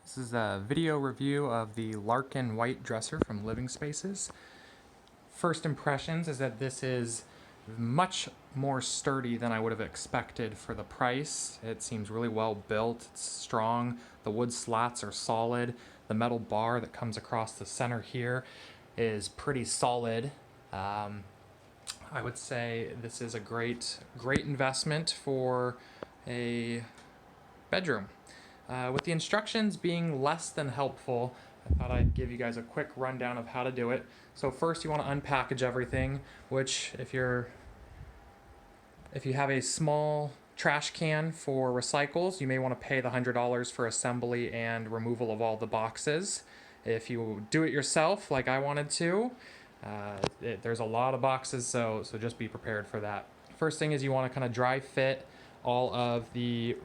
This is a video review of the Larkin white dresser from Living Spaces. First impressions is that this is much more sturdy than I would have expected for the price. It seems really well built, it's strong, the wood slats are solid, the metal bar that comes across the center here is pretty solid. I would say this is a great investment for a bedroom. With the instructions being less than helpful, I thought I'd give you guys a quick rundown of how to do it. So first you want to unpackage everything, which if you have a small trash can for recycles, you may want to pay the $100 for assembly and removal of all the boxes. If you do it yourself, like I wanted to, there's a lot of boxes, so just be prepared for that. First thing is you want to kind of dry fit all of the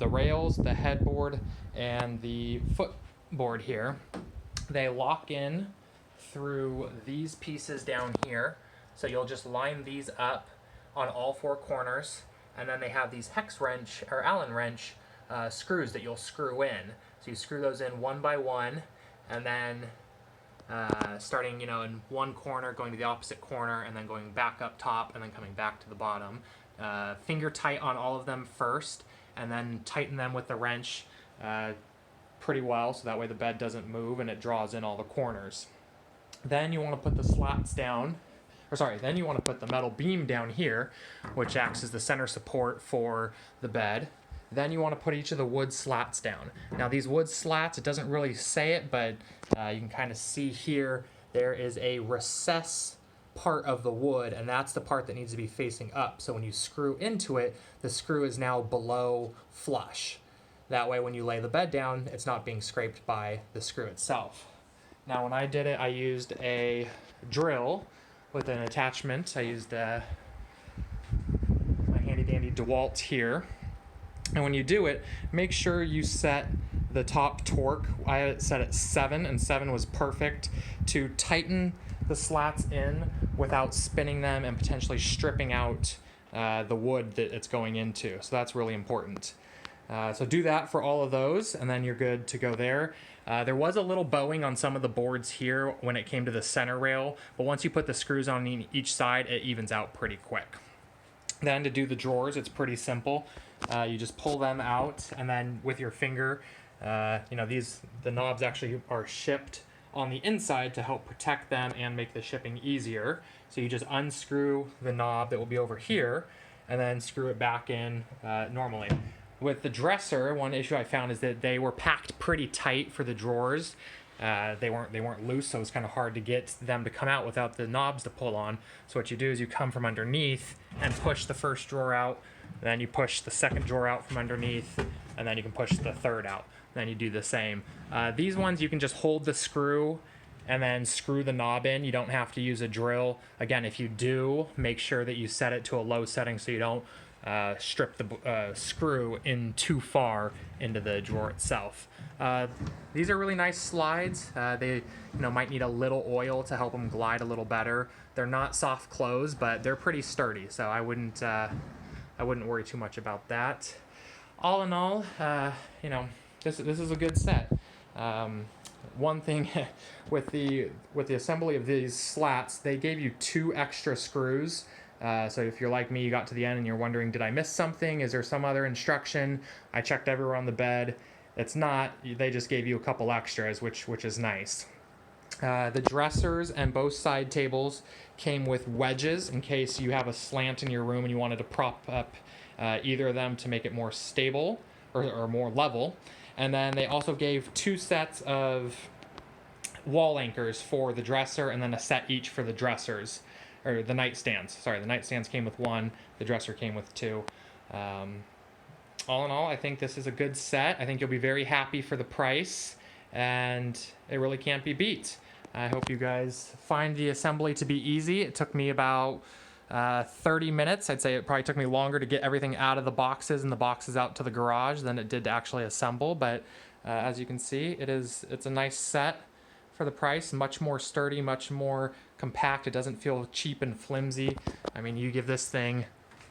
rails, the headboard, and the footboard here. They lock in through these pieces down here, so you'll just line these up on all four corners, and then they have these hex wrench or Allen wrench screws that you'll screw in. So you screw those in one by one, and then starting in one corner, going to the opposite corner, and then going back up top, and then coming back to the bottom. Finger tight on all of them first, and then tighten them with the wrench pretty well, so that way the bed doesn't move and it draws in all the corners. Then you want to put the slats down, then you want to put the metal beam down here, which acts as the center support for the bed. Then you want to put each of the wood slats down. Now these wood slats, it doesn't really say it, but you can kind of see here, there is a recess part of the wood, and that's the part that needs to be facing up. So when you screw into it, the screw is now below flush. That way when you lay the bed down, it's not being scraped by the screw itself. Now when I did it, I used a drill with an attachment. I used my handy dandy DeWalt here. And when you do it, make sure you set the top torque. I had it set at 7, and 7 was perfect to tighten the slats in without spinning them and potentially stripping out the wood that it's going into. So that's really important. So do that for all of those, and then you're good to go there. There was a little bowing on some of the boards here when it came to the center rail, but once you put the screws on each side, it evens out pretty quick. Then to do the drawers, it's pretty simple. You just pull them out, and then with your finger, the knobs actually are shipped on the inside to help protect them and make the shipping easier. So you just unscrew the knob that will be over here, and then screw it back in normally. With the dresser, one issue I found is that they were packed pretty tight for the drawers. They weren't loose, so it was kind of hard to get them to come out without the knobs to pull on. So what you do is you come from underneath and push the first drawer out, then you push the second drawer out from underneath, and then you can push the third out. Then you do the same. These ones you can just hold the screw and then screw the knob in. You don't have to use a drill. Again, if you do, make sure that you set it to a low setting so you don't strip the screw in too far into the drawer itself. These are really nice slides. They might need a little oil to help them glide a little better. They're not soft close, but they're pretty sturdy, so I wouldn't worry too much about that. All in all, this is a good set. One thing with the assembly of these slats, they gave you 2 extra screws. So if you're like me, you got to the end and you're wondering, did I miss something? Is there some other instruction? I checked everywhere on the bed. It's not. They just gave you a couple extras, which is nice. The dressers and both side tables came with wedges in case you have a slant in your room and you wanted to prop up either of them to make it more stable or more level. And then they also gave 2 sets of wall anchors for the dresser, and then a set each for the dressers. Or the nightstands. Sorry, the nightstands came with 1. The dresser came with 2. All in all, I think this is a good set. I think you'll be very happy for the price, and it really can't be beat. I hope you guys find the assembly to be easy. It took me about 30 minutes. I'd say it probably took me longer to get everything out of the boxes and the boxes out to the garage than it did to actually assemble. But as you can see, it's a nice set for the price. Much more sturdy, much more compact. It doesn't feel cheap and flimsy. I mean, you give this thing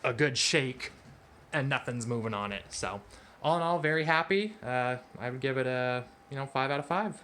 a good shake and nothing's moving on it. So all in all, very happy. I would give it a 5 out of 5.